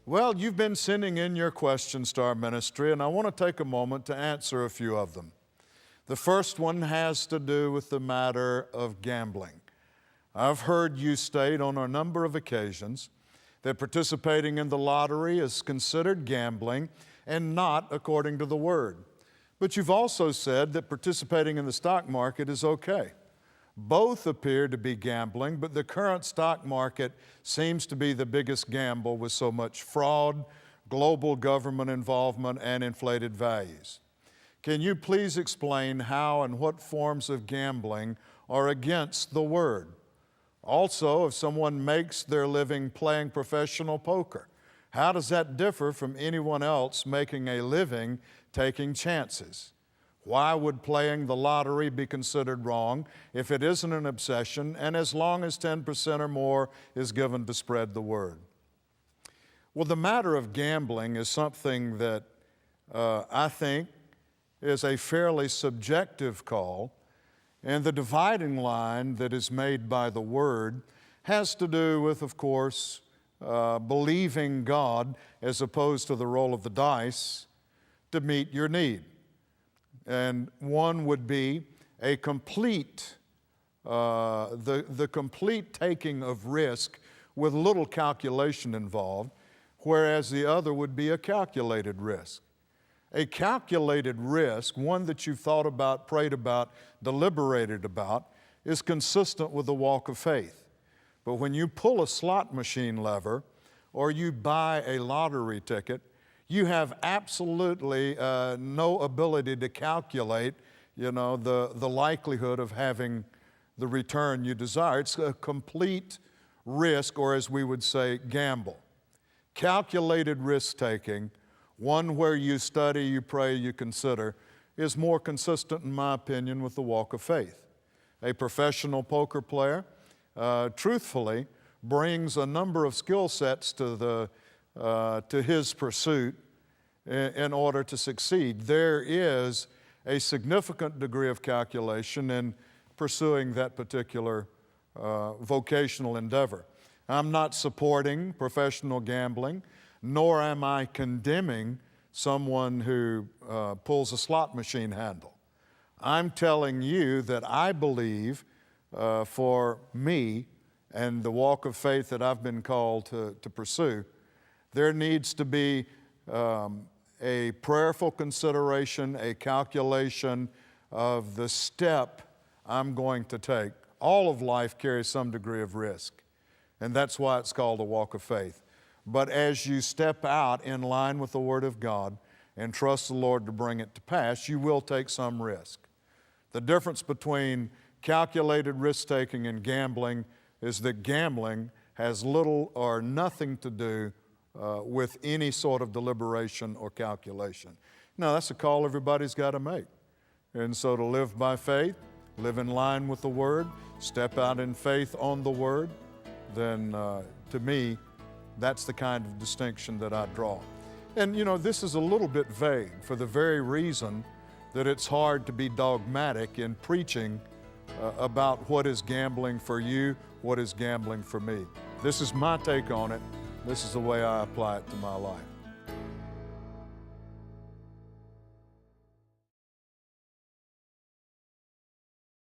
Well, you've been sending in your questions to our ministry, and I want to take a moment to answer a few of them. The first one has to do with the matter of gambling. I've heard you state on a number of occasions that participating in the lottery is considered gambling and not according to the Word. But you've also said that participating in the stock market is okay. Both appear to be gambling, but the current stock market seems to be the biggest gamble with so much fraud, global government involvement, and inflated values. Can you please explain how and what forms of gambling are against the Word? Also, if someone makes their living playing professional poker, how does that differ from anyone else making a living taking chances? Why would playing the lottery be considered wrong if it isn't an obsession and as long as 10% or more is given to spread the word? Well, the matter of gambling is something that I think is a fairly subjective call, and the dividing line that is made by the Word has to do with, of course, believing God as opposed to the roll of the dice to meet your need. And one would be a complete, the complete taking of risk with little calculation involved, whereas the other would be a calculated risk. A calculated risk, one that you've thought about, prayed about, deliberated about, is consistent with the walk of faith. But when you pull a slot machine lever or you buy a lottery ticket, you have absolutely no ability to calculate, the likelihood of having the return you desire. It's a complete risk, or as we would say, gamble. Calculated risk-taking, one where you study, you pray, you consider, is more consistent, in my opinion, with the walk of faith. A professional poker player, truthfully, brings a number of skill sets to his pursuit in order to succeed. There is a significant degree of calculation in pursuing that particular vocational endeavor. I'm not supporting professional gambling, nor am I condemning someone who pulls a slot machine handle. I'm telling you that I believe for me and the walk of faith that I've been called to pursue, there needs to be a prayerful consideration, a calculation of the step I'm going to take. All of life carries some degree of risk, and that's why it's called a walk of faith. But as you step out in line with the Word of God and trust the Lord to bring it to pass, you will take some risk. The difference between calculated risk-taking and gambling is that gambling has little or nothing to do with any sort of deliberation or calculation. Now, that's a call everybody's got to make. And so to live by faith, live in line with the Word, step out in faith on the Word, then to me, that's the kind of distinction that I draw. And this is a little bit vague for the very reason that it's hard to be dogmatic in preaching about what is gambling for you, what is gambling for me. This is my take on it. This is the way I apply it to my life.